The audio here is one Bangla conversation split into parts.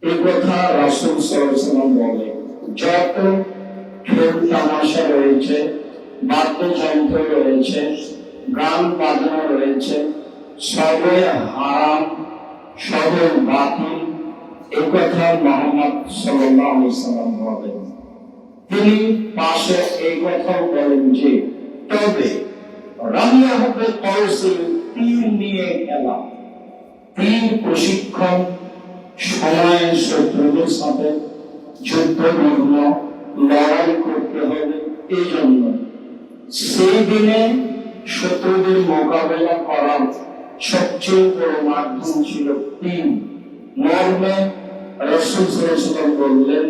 এই কথা রাসূল সাল্লাল্লাহু আলাইহি ওয়াসাল্লাম বলে। যত খেল তামাশা রয়েছে, বাদ্যযন্ত্র রয়েছে, গান বাজনা রয়েছে, সবে হারাম, সবে বাতিল, এই কথা মুহাম্মদ সাল্লাল্লাহু আলাইহি ওয়াসাল্লাম বলেন। তিনি পাশে এই কথাও বলেন যে তবে রামিয়া হবে কলসি, তীর নিয়ে খেলা, তীর প্রশিক্ষণ, সময় শত্রুদের সাথে যুদ্ধবিগ্ন লড়াই করতে হবে। এই জন্য সেই দিনে শত্রুদের মোকাবেলা করার সবচেয়ে বড় মাধ্যম ছিল তীর। মর্মে রাসূল সাল্লাল্লাহু আলাইহি ওয়াসাল্লাম বললেন,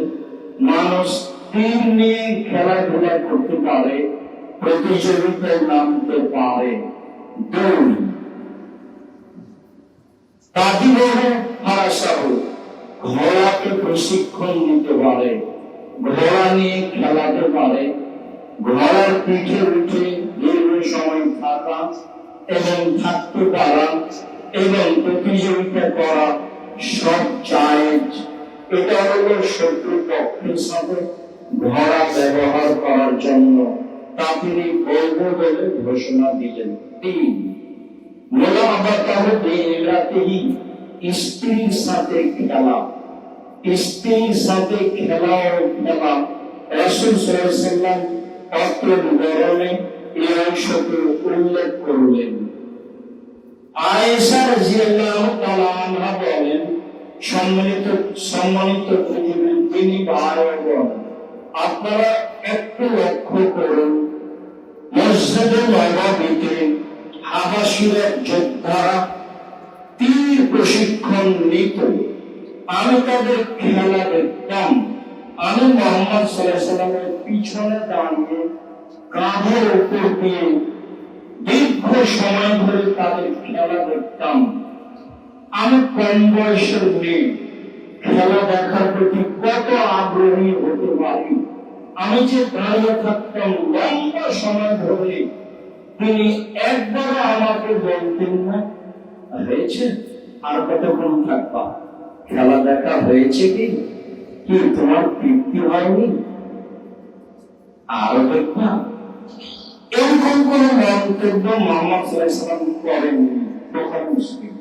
মানুষ তীর নিয়ে খেলাধুলা করতে পারে, প্রতিযোগিতায় নামতে পারে, দৌড় তাদিবহে ফারাসাহু, ঘোড়াকে প্রশিক্ষণ দিতে পারে, ঘোড়া নিয়ে খেলাতে পারে, ঘোড়ার পিঠে উঠে দীর্ঘ সময় থাকা এবং থাকতে পারা এবং প্রতিযোগিতা করা সব জায়েজ। এটা হলো শত্রু পক্ষের সাথে ঘোড়া ব্যবহার করার জন্য তা তিনি বৈধ বলে ঘোষণা দিলেন। তিন, স্ত্রীর সাথে খেলা, স্ত্রীর সাথে খেলা ও খেলা রাসূল সাল্লাল্লাহু আলাইহি ওয়াসাল্লাম অত্র বিবরণে এই অংশকে উল্লেখ করলেন। আয়েশা রাদিয়াল্লাহু তাআলা আনহা বলেন, সম্মানিত পৃথিবীর তিনি ভাই ও বোন, আপনারা একটু লক্ষ্য করুন, মসজিদে নববীতে হাবাসীর যোদ্ধারা তীর প্রশিক্ষণ নিত। আমি তাদের খেলা দেখতাম। আমি মুহাম্মদ সাল্লাল্লাহু আলাইহি ওয়াসাল্লামের পিছনে দাঁড়িয়ে কাঁধের উপর দিয়ে দীর্ঘ সময় ধরে তাদের খেলা দেখতাম। আমি কম বয়সের মেয়ে, খেলা দেখার প্রতি কত আগ্রহী হতে পারি। আমি যে দাঁড়িয়ে থাকতাম লম্বা সময় ধরে, তিনি একবারও আমাকে বলতেন না, হয়েছে আর কতক্ষণ থাকবা, খেলা দেখা হয়েছে কি, কি তোমার তৃপ্তি হয়নি, আরো দেখবা। এরকম কোন মন্তব্য মুহাম্মদ সাল্লাল্লাহু আলাইহি ওয়াসাল্লাম করেননি। বুখারী মুসলিম।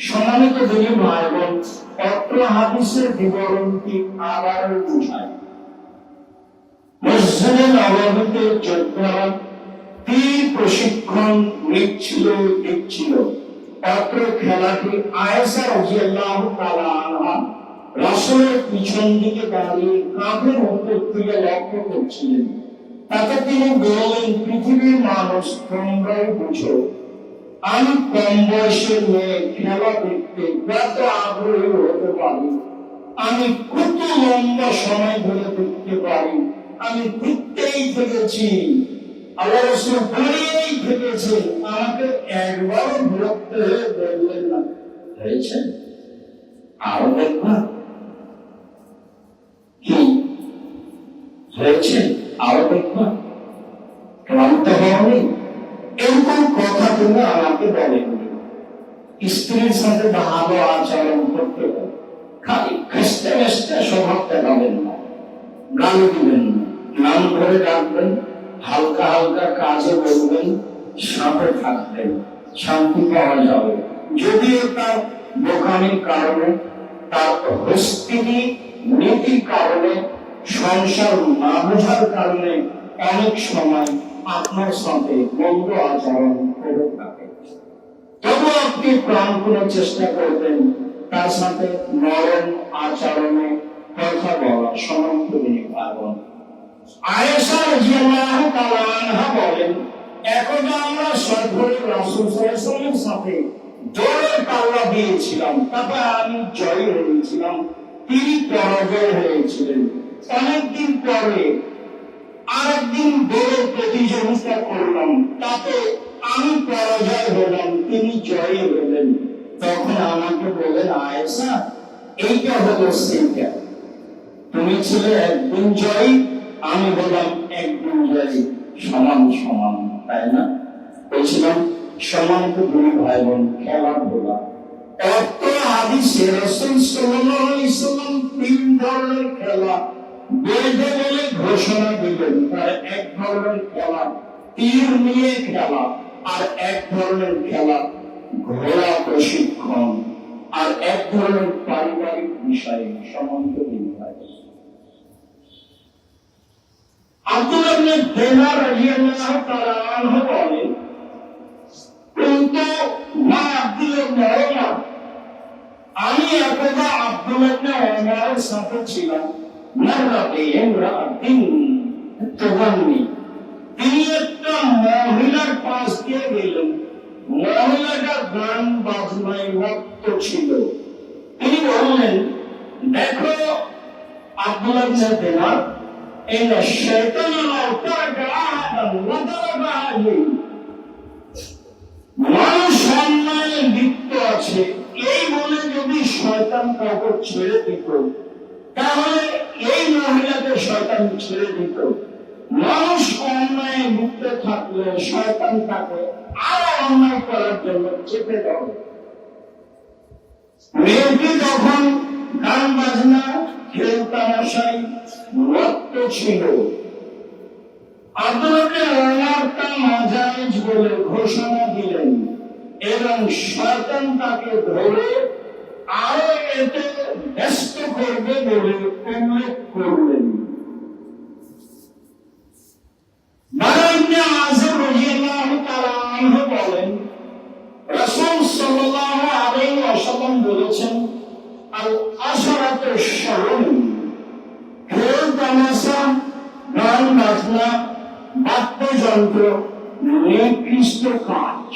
সম্মানিত দিনী ভাই বোন, অত্র হাদিসের বিবরণটি আবার বোঝায় মসজিদে নববীতে যোদ্ধারা তীর প্রশিক্ষণ দিচ্ছিল। অত্র খেলাটি আয়েশা রাদিয়াল্লাহু তাআলা আনহা রাসূলের পিছন দিকে দাঁড়িয়ে কাঁধের উপর থেকে লক্ষ্য করছিলেন। তাতে তিনি বললেন, পৃথিবীর মানুষ, তোমরাই বুঝো, আমি কম বয়সের মেয়ে খেলা দেখতে কত আগ্রহী হতে পারি, আমি কত লম্বা সময় ধরে দেখতে পারি। আমি দেখতেই থেকেছি, আল্লাহ রাসূল দাঁড়িয়েই থেকেছেন। আমাকে একবার বিরক্ত হয়ে বললেন না, হয়েছে আরো দেখবা, কি হয়েছে আরো দেখবা, ক্লান্ত হওনি। এরকম কথা তুমি আমাকে বলেননি। স্ত্রীর সাথে ভালো আচরণ করতে হবে, খালি খেস্তে খেস্তে স্বভাব দেখাবেন না, গালি দিবেন না, নাম ধরে ডাকবেন, হালকা হালকা কাজে বলবেন, সাথে থাকবেন, শান্তি পাওয়া যাবে। যদিও তার বোকামির কারণে, তার হস্তিনী নীতির কারণে, সংসার না বোঝার কারণে অনেক সময় আপনার সাথে মন্দ আচরণ করে থাকে, তবু আপনি প্রাণপণে চেষ্টা করবেন তার সাথে নরম আচরণে কথা বলা। সম্মানিত দিনী ভাই বোন, আয়েশা রাদিয়াল্লাহু তাআলা আনহা বলেন, একদা আমরা সফরে রাসূল সাল্লাল্লাহু আলাইহি ওয়াসাল্লামের সাথে দৌড়ের পাল্লা দিয়েছিলাম, তারপর আমি জয়ী হয়েছিলাম, তিনি পরাজয় হয়েছিলেন। অনেকদিন পরে আরেকদিন দৌড়ের প্রতিযোগিতা করলাম, তাতে আমি পরাজয় হলাম, তিনি জয়ী হলেন। তখন আমাকে বলেন, আয়েশা, এইটা হলো সেইটা, তুমি ছিলে একদিন জয়ী, আমি বললাম একদিন জয়ী, সমান সমান, তাই না? বলছিলাম সম্মানিত দুই ভাই বোন, খেলাধুলা অত্র হাদিসে রাসূল সাল্লাল্লাহু আলাইহি সাল্লাম তিন ধরনের খেলা বৈধ বলে ঘোষণা দিলেন। তার এক ধরনের খেলা তীর নিয়ে খেলা, আর এক ধরনের খেলা ঘোড়া প্রশিক্ষণ, আর এক ধরনের পারিবারিক বিষয়ে সম্বন্ধ বিভাগ। আব্দুল্লাহ ইবনে দিনার রাদিয়াল্লাহু তাআলা আনহু বলেন, কিন্তু মা আব্দুল্লাহ ইবনে ওমর, আমি একদা আব্দুল্লাহ ইবনে ওমরের সাথে ছিলাম। মাররাতে ইমরাতিন তুগান্নি, তিনি একটা মহিলার পাশ দিয়ে গেলেন। মহিলাটা গান বাজনায় মত্ত ছিল। তিনি বললেন, দেখো আব্দুল্লাহ ইবনে দিনার, إن الشيطان لو ترك أحدا وضرب عليه, মানুষ অন্যায় লিপ্ত আছে এই বলে যদি শয়তান কাউকে ছেড়ে দিত, তাহলে এই মহিলাকে শয়তান ছেড়ে দিত। মানুষ অন্যায় লিপ্ত থাকলে শয়তান তাকে আরো অন্যায় করার জন্য চেপে দেয়। মেয়েটি যখন গান বাজনা খেল তামাশায় মত্ত ছিল, আব্দুল্লাহ ওমর তা নাজায়েজ বলে ঘোষণা দিলেন এবং শয়তান তাকে ধরে আরো এতে ব্যস্ত করবে বলে উল্লেখ করলেন। বারা ইবনে আযিব রাদিয়াল্লাহু তাআলা আনহু বলেন, রাসূল সাল্লাল্লাহু আলাইহি ওয়াসাল্লাম বলেছেন, আল আশরাতু শাহুর, খেল তামাশা, গান বাজনা, বাদ্যযন্ত্র নিকৃষ্ট কাজ,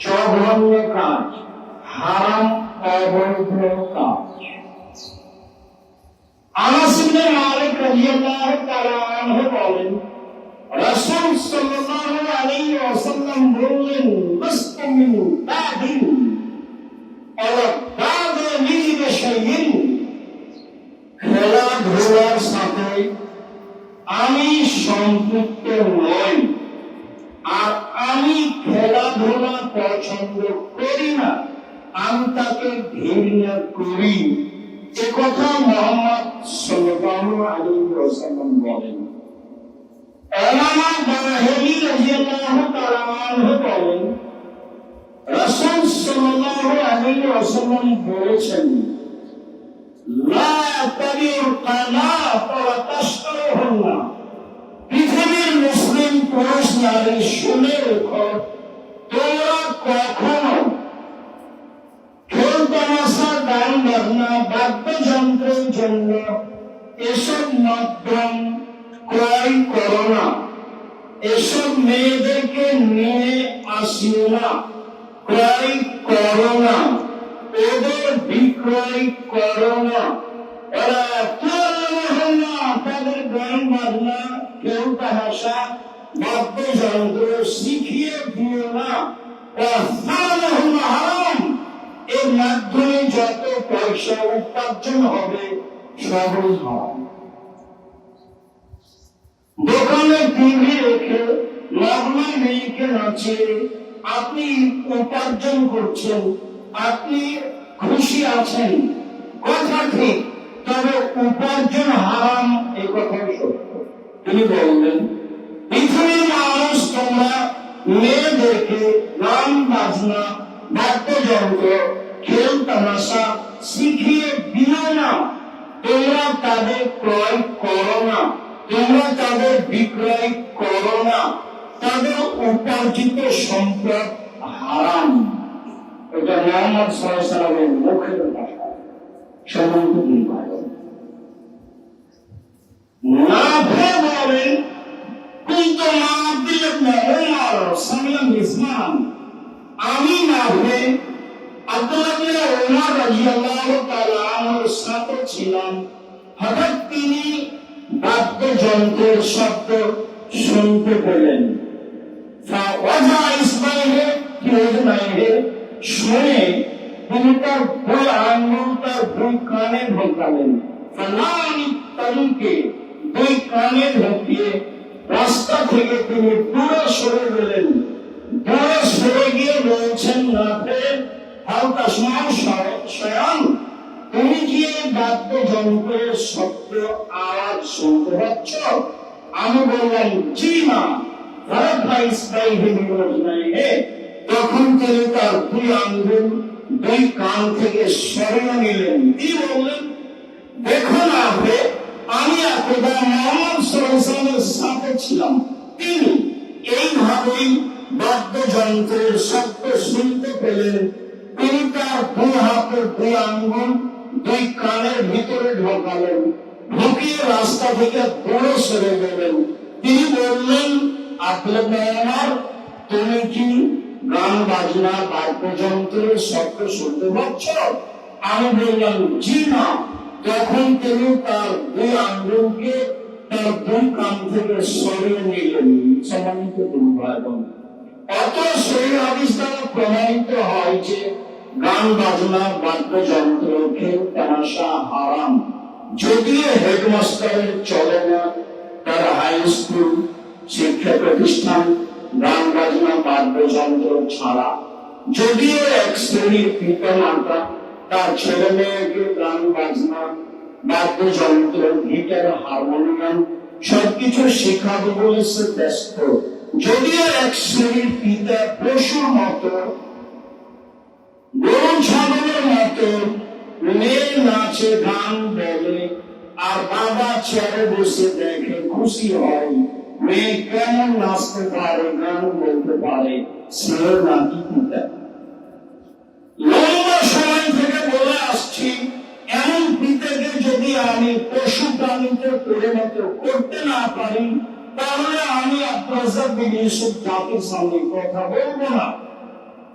জঘন্য কাজ, হারাম অবৈধ কাজ। আনাস ইবনে মালিক রাদিয়াল্লাহু তাআলা আনহু বলেন, রাসূল সাল্লাল্লাহু আলাইহি ওয়াসাল্লাম বললেন, লাস্তু মিন বাদিন আলা বাদি মিন শাইইন, খেলাধুলার সাথে আমি সম্পৃক্ত নই, আর আমি খেলাধুলা পছন্দ করি না, আমি তাকে ঘৃণা করি। এ কথা মুহাম্মদ সাল্লাল্লাহু আলাইহি ওয়াসাল্লাম বলেন। উলামা বারাহিরি রাদিয়াল্লাহু তাআলা আনহু বলেন, রাসূল সাল্লাল্লাহু আলাইহি ওয়াসাল্লাম বলেছেন, লা তাবিউল কানাত ওয়া তাশতারুহুন্না, পৃথিবীর মুসলিম পুরুষ নারী শুনে রেখো, তোমরা কখনো খেল তামাশা, গান বাজনা, বাদ্যযন্ত্রের জন্য এসব মাধ্যম ক্রয় করো না, এসব মেয়েদেরকে নিয়ে আসিও না, ক্রয় করো না, ওদের বিক্রয় করো না, ওরা তাদের গান বাজনা, খেল তামাশা, বাদ্যযন্ত্র শিখিয়ে দিও না। হারাম, এর মাধ্যমে যত পয়সা উপার্জন হবে সবই হারাম। দোকানে টিভি রেখে নগ্ন মেয়েকে নাচিয়ে আপনি উপার্জন করছেন, আপনি খুশি আছেন, কথা ঠিক, তবে উপার্জন হারাম, এই কথাই সত্য। তিনি বললেন, পৃথিবীর মানুষ তোমরা মেয়েদেরকে গান বাজনা, বাদ্যযন্ত্র, খেল তামাশা শিখিয়ে দিও না, তোমরা তাদের ক্রয় করো না, তোমরা তাদের বিক্রয় করো না, তাদের উপার্জিত সম্পদ হারাম। এটা মুহাম্মদ সাল্লাল্লাহু আলাইহি ওয়াসাল্লামের মুখের ভাষা, সম্মানিত ভাই। নাফে বলেন, কিন্তু মা আব্দুল্লাহ ইবনে ওমর সামিয়াম ইসমান, আমি নাফে আব্দুল্লাহ ইবনে ওমর রাদিয়াল্লাহু তাআলা আনহুর সাথে ছিলাম। হঠাৎ তিনি বাদ্যযন্ত্রের শব্দ শুনতে পেলেন। ফাওয়াজা ইসমাইলে কিউজমাইলে, শুনে তিনি তার দুই আঙ্গুল তার দুই কানে ঢোকালেন। ফালানি তারিকে, দুই কানে ঢুকিয়ে রাস্তা থেকে তিনি দূরে সরে গেলেন। দূরে সরে গিয়ে বলছেন, নাফে হাল তাসমাউ শায়আন, তুমি কি এই বাদ্যযন্ত্রের শব্দ আওয়াজ শুনতে পাচ্ছ? আমি বললাম, জি না। তখন তিনি তার দুই আঙ্গুল দুই কান থেকে সরিয়ে নিলেন। কি বললেন? দেখুন আপনি, আমি একদা মোহাম্মদ সাল্লাল্লাহু আলাইহি ওয়াসাল্লামের সাথে ছিলাম। তিনি এইভাবেই বাদ্যযন্ত্রের শব্দ শুনতে পেলেন। তিনি তার দুই হাতের দুই আঙ্গুল দুই কানের ভিতরে ঢোকালেন, ঢুকিয়ে রাস্তা থেকে দূরে সরে গেলেন। তিনি বললেন, আপনার তুমি কি গান বাজনা বাদ্যযন্ত্রের শব্দ শুনতে পাচ্ছ? আমি বললাম, জি না। তখন তিনি তার দুই আঙ্গুলকে তার দুই কান থেকে সরিয়ে নিলেন। সম্মানিত ভাই বোন, অত সেই হাদিস দ্বারা প্রমাণিত হয় যে গান বাজনা বাদ্যযন্ত্র খেল তামাশা হারাম। যদিও হেডমাস্টারের চলে না, তার হাই স্কুল শিক্ষা প্রতিষ্ঠান গান বাজনা বাদ্যযন্ত্র ছাড়া, যদিও এক শ্রেণীর পিতা মাতা তার ছেলে মেয়েকে গান বাজনা বাদ্যযন্ত্র গিটার হারমোনিয়াম সবকিছু শেখাবে বলে সে ব্যস্ত, যদিও এক শ্রেণীর পিতা পশুর মতো গরু ছাগলের মতো মেয়ে নাচে গান বলে আর বাবা চেয়ারে বসে দেখে খুশি হয়, মেয়ে কেমন নাচতে পারে গান বলতে পারে, সে নাকি পিতা। লম্বা সময় থেকে বলে আসছি, এমন পিতাকে যদি আমি পশু প্রাণীতে পরিণত করতে না পারি, তাহলে আমি আপনার জাতির সামনে কথা বলবো না।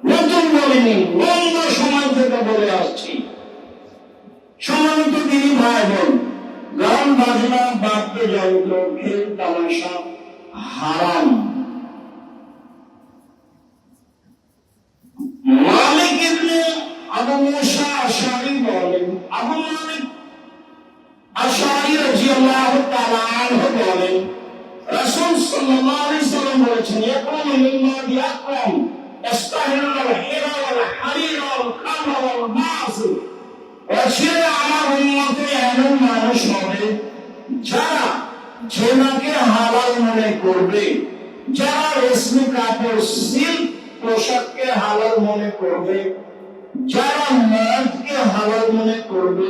নতুন বলিনি, লম্বা সময় থেকে বলে আসছি। সম্মানিত দিদি ভাই বোন, গান বাজনা বাদ্যযন্ত্র খেল তামাশা হারাম। মালিক ইবনে আবু মুসা আশআরী বলেন, আবু মালিক আশআরী রাদিয়াল্লাহু তাআলা আনহু বলেন, রাসূল সাল্লাল্লাহু আলাইহি ওয়াসাল্লাম বলেছেন, ইয়াকুমু লিল-মাদি আকরাম ইস্তাহিরাল হিরা ওয়াল হারির ওয়াল খামর ওয়াল মাসি। আসলে আমার উম্মতে এমন মানুষ হবে যারা জেনাকে হালাল মনে করবে, যারা রেশমি কাপড় সিল্ক পোশাককে হালাল মনে করবে, যারা মদকে হালাল মনে করবে,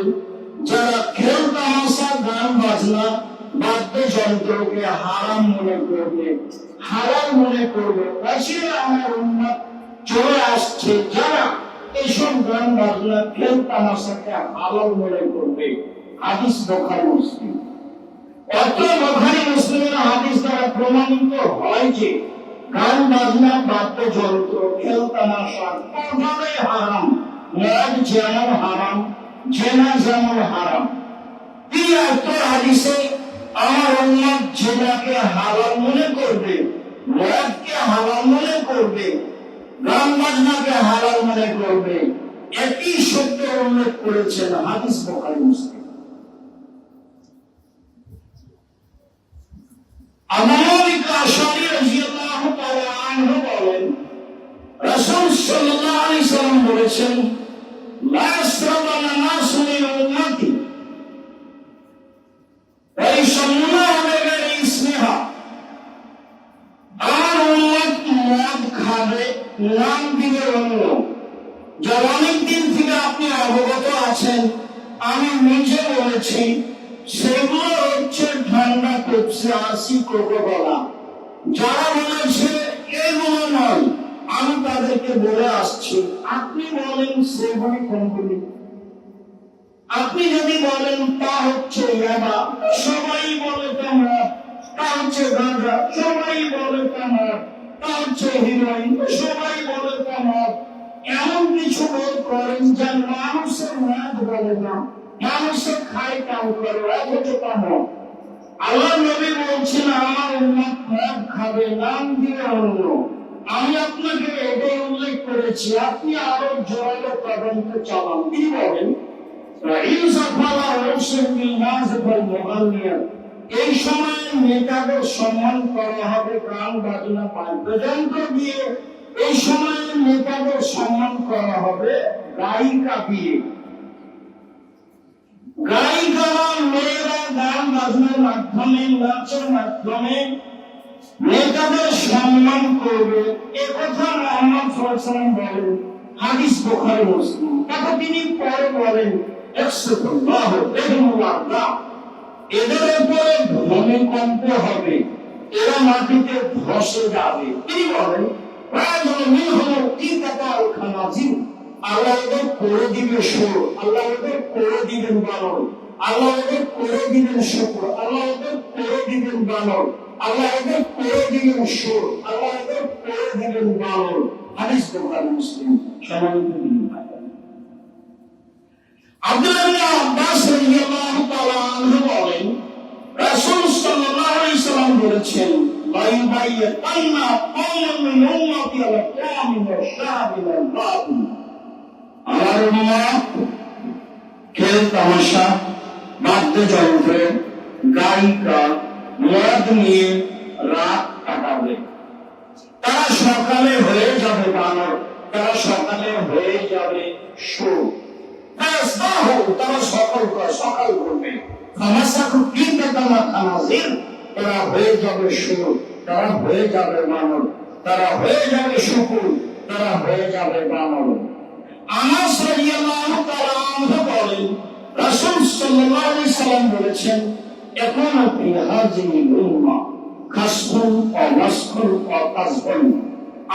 যারা খেল তামাশা গান বাজনা বাদ্যযন্ত্রকে হারাম মনে করবে, হালাল মনে করবে। আসলে আমার উম্মত চলে আসছে যারা এইসব গান বাজনা খেল তামাশাকে হালাল মনে করবে। হাদিস বুখারী মুসলিম। অত বুখারী মুসলিমের হাদিস দ্বারা প্রমাণিত হয় যে গান বাজনা বাদ্যযন্ত্র খেল তামাশা কোনোভাবেই হারাম। মদ যেমন হারাম, জেনা যেমন হারাম। এই অর্থ হাদিসে আমার উম্মত জেনাকে হালাল মনে করবে, মদকে হালাল মনে করবে, গান বাজনাকে হালাল মনে করবে, একই শব্দ উল্লেখ করেছেন হাদিস বুখারী মুসলিম। আবু মালিক আশআরী রাদিয়াল্লাহু তাআলা আনহু বলেন, রাসূল সাল্লাল্লাহু আলাইহি ওয়াসাল্লাম বলেছেন, লা ইয়াশরাবান্না নাসু মিন উম্মতি ওয়া ইয়াশরাবুনা বিগাইরি ইসমিহা। আমার উম্মত মদ খাবে, নাম দিবে অন্য। যার অনেকদিন থেকে আপনি অবগত আছেন, আমি নিজে বলেছি, সেগুলো হচ্ছে ঠান্ডা পেপসি, আসি, কোকা-কোলা। যারা বলেছে এগুলো নয়, আমি তাদেরকে বলে আসছি, আপনি বলেন সেগুলি কোনগুলি। আপনি যদি বলেন তা হচ্ছে ইয়াবা, সবাই বলে তা মদ। তা হচ্ছে গাঁজা, সবাই বলে তা মদ। তা হচ্ছে হিরোইন, সবাই বলে তা মদ। এমন কিছু বোধ করেন যা মানুষের মদ বলে না, মানুষের খায় কাম করে, অথচ তা মদ। আল্লাহ নবী বলছেন, আমার উম্মত মদ খাবে, নাম দিয়ে অন্য। আমি আপনাকে এটাই উল্লেখ করেছি, আপনি আরো জোরালো তদন্ত চালান। কি বলেন? এই সময় নেতাদের সম্মান করা হবে গান বাজনা বাদ্যযন্ত্র দিয়ে, এই সময় নেতাদের সম্মান করা হবে গায়িকা দিয়ে। গায়িকারা মেয়েরা গান বাজনার মাধ্যমে নাচের মাধ্যমে নেতাদের সম্মান করবে, এ কথা মুহাম্মদ সাল্লাল্লাহু আলাইহি ওয়াসাল্লাম বলেন, হাদিস বুখারী মুসলিম। তারপর তিনি পরে বলেন আল্লাহু রাহমাতুল্লাহ, এদের উপরে ভূমিকম্প হবে, এরা মাটিতে ধসে যাবে। তিনি বলেন আল্লাহ ওদের করে দিবে সুর, আল্লাহ ওদের করে দিবেন বানর, আল্লাহ ওদের করে দিবেন শুকর, আল্লাহ ওদের করে দিবেন বানর, আল্লাহ ওদের করে দিবেন সুর, আল্লাহ ওদের করে দিবেন বানর। হাদিস বুখারী মুসলিম। সম্মানিত ভাই, আব্দুল্লাহ ইবনে আব্বাস রাদিয়াল্লাহু তাআলা আনহু বলেন, রাসূল সাল্লাল্লাহু আলাইহি সাল্লাম বলেছেন, লা ইউবাইয়াতান্না কওমান মিন উম্মতি আলা কামিন ওয়া শাবিন ওয়া বাতিন। আমার উম্মত খেল তামাশা, বাদ্যযন্ত্র, গায়িকা, মদ নিয়ে রাত কাটাবে। তারা সকালে হয়ে যাবে বানর, তারা সকালে হয়ে যাবে সুর। তারা সকাল করবে, তারা হয়ে যাবে সুর, তারা হয়ে যাবে বানর, তারা হয়ে যাবে শুকুর, তারা হয়ে যাবে বানর। আনাস রাদিয়াল্লাহু তাআলা আনহু বলেন, রাসূল সাল্লাল্লাহু আলাইহি সাল্লাম বলেছেন, এখন ফি হাযিহিল উম্মাহ খাসফুন ওয়া মাসখুন ওয়া কাসফুন।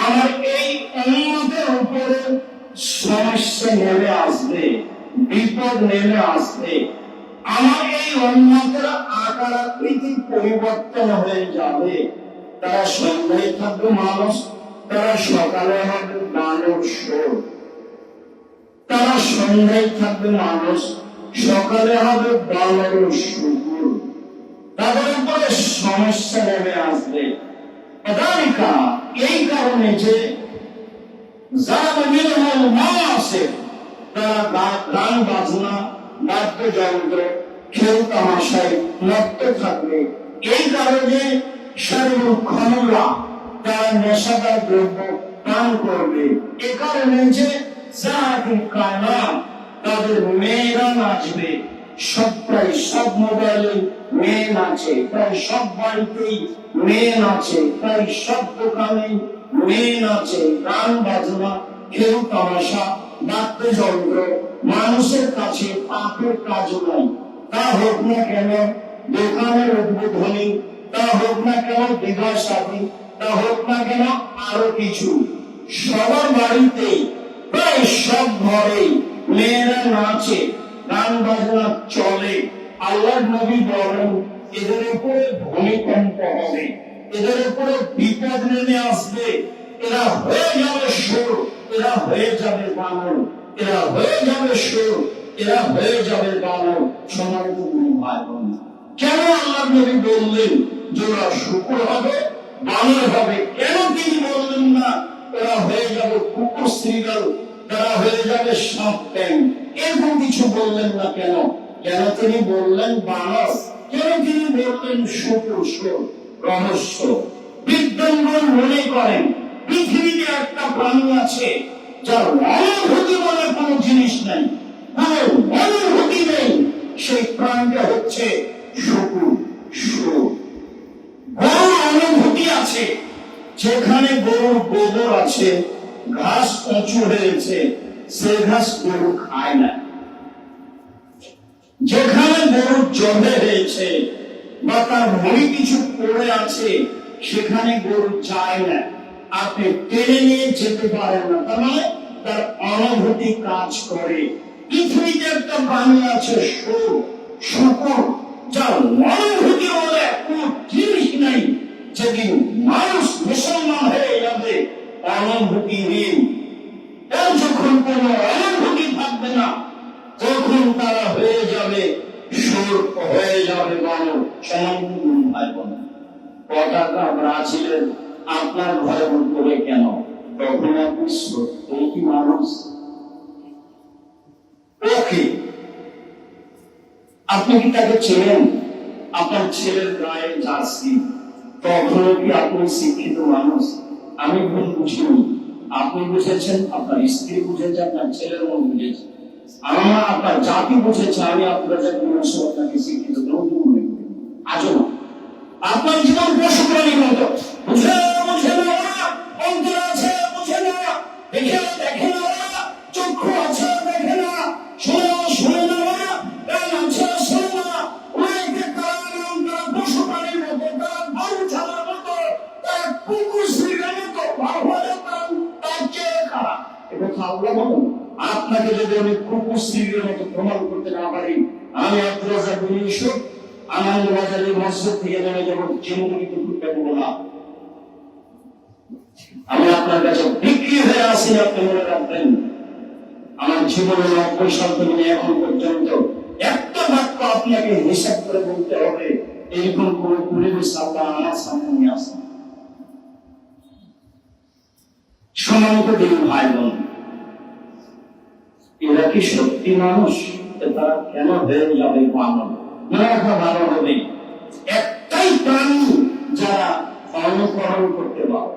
আমার এই উম্মতের উপরে সমস্যা নেমে আসবে, বিপদ নেমে আসবে। আমার এই উম্মতের আকার আকৃতি পরিবর্তন হয়ে যাবে। তারা সন্ধ্যায় থাকবে মানুষ, তারা সকালে হবে বানর সুর। তারা সন্ধ্যায় থাকবে মানুষ, সকালে হবে বানর শুকুর। তাদের উপরে সমস্যা নেমে আসবে। এই কারণে যে তারা গান বাজনা, বাদ্যযন্ত্র, খেল তামাশায় মত্ত থাকবে। এই কারণে সর্বক্ষণরা তারা নেশাদার দ্রব্য পান করবে। এ কারণে যে তাদের মেয়েরা নাচবে। প্রায় সব মোবাইলে মেয়ে নাচে, প্রায় সব বাড়িতেই মেয়ে নাচে, প্রায় সব দোকানে মেয়ে নাচে। গান বাজনা, খেল তামাশা, বাদ্যযন্ত্র মানুষের কাছে পাপের কাজ নাই। তা হোক না কেন দোকানের উদ্বোধনী, তা হোক না কেন বিবাহ শাদী, তা হোক না কেন আরো কিছু, সবার বাড়িতে প্রায় সব ঘরেই মেয়েরা নাচে, গান বাজনা চলে। আল্লাহর নবী বলেন, এদের উপরে ভূমিকম্প হবে, এদের উপরে বিপদ নেমে আসবে। এরা হয়ে যাবে সুর, এরা হয়ে যাবে বানর, এরা হয়ে যাবে সুর, এরা হয়ে যাবে বানর। সম্মানিত ভাই বোন, কেন আল্লাহর নবী বললেন যে ওরা শুকর হবে, বানর হবে? কেন তিনি বললেন না এরা হয়ে যাবে কুকুর শ্রীগাল, তারা হয়ে যাবে সাপ ব্যাং? এরকম কিছু বললেন না কেন? কেন তিনি বললেন বানর? কেন তিনি বললেন শুকুর? রহস্য। বিজ্ঞানগণ মনে করেন পৃথিবীতে একটা প্রাণী আছে যার অনুভূতি বলে কোন জিনিস নাই, কোন অনুভূতি নেই। সেই প্রাণীটা হচ্ছে শুকুর। গরুর অনুভূতি আছে। যেখানে গরুর গোবর আছে, ঘাস উঁচু হয়েছে, সে ঘাস গরু খায় না। যেখানে গরুর জবে হয়েছে বা তার ভরি কিছু পড়ে আছে, সেখানে গরু যায় না। আপনি টেনে নিয়ে যেতে পারেন না, তার মানে তার অনুভূতি কাজ করে। পৃথিবীতে একটা প্রাণী আছে শুকুর, যার অনুভূতি বলে কোন জিনিস নাই। যেদিন মানুষ মুসলমান হয়ে যাবে অনুভূতিহীন, এর যখন কোন অনুভূতি থাকবে না, তখন তারা হয়ে যাবে সুর, হয়ে যাবে বানর। সমান ভাই বোন, পতাকা ব্রাজিলের আপনার ঘরের উপরে কেন? তখন আপনি সত্যি কি মানুষ? ওকে, আপনি কি তাকে চেনেন? আপনার ছেলের গায়ে জার্সি, তখনও কি আপনি শিক্ষিত মানুষ? আমি ভুল বুঝিনি, আপনি বুঝেছেন, আপনার স্ত্রী বুঝেছে, আপনার ছেলের মন বুঝেছে। আমার আপনার জাতি বুঝেছে, আমি আপনার জাতি আপনাকে শিক্ষিত নতুন মনে করি। আজও না, আপনার জীবন পশু প্রাণীর মতো বুঝে বুঝে না, অন্তর আছে বুঝে না, দেখে দেখে না, চক্ষু আছে দেখে না, শুনে শুনে না, কান আছে শুনে না, ওইকে কারণ তারা পশু প্রাণীর মতো, তারা গরু ছাড়ার মতো, তারা কুকুর শ্রীগার মতো ভাবে, তার চেয়ে খারাপ। এটা আল্লাহ বলেন, আপনাকে যদি আমি কুকুর শ্রীগার মতো প্রমাণ করতে না পারি, আমি আব্দুল রাজ্জাক বিন ইউসুফ আনন্দবাজারের মসজিদ থেকে নেমে যাবো, জীবনীকে ফুটে দেবো না। আমি আপনার কাছে বিক্রি হয়ে আসি, আপনি মনে রাখবেন। আমার জীবনের 90 সাল থেকে এখন পর্যন্ত একটা বাক্য আপনাকে হিসাব করে বলতে হবে, এইরকম কোন পরিবেশ আল্লাহ আমার সামনে নিয়ে আসেন। সম্মানিত দিন ভাই বোন, এরা কি সত্যি মানুষ? তারা কেন হয়ে যাবে মানব? মনে রাখা ভালো হবে, একটাই প্রাণী যারা অনুকরণ করতে পারে,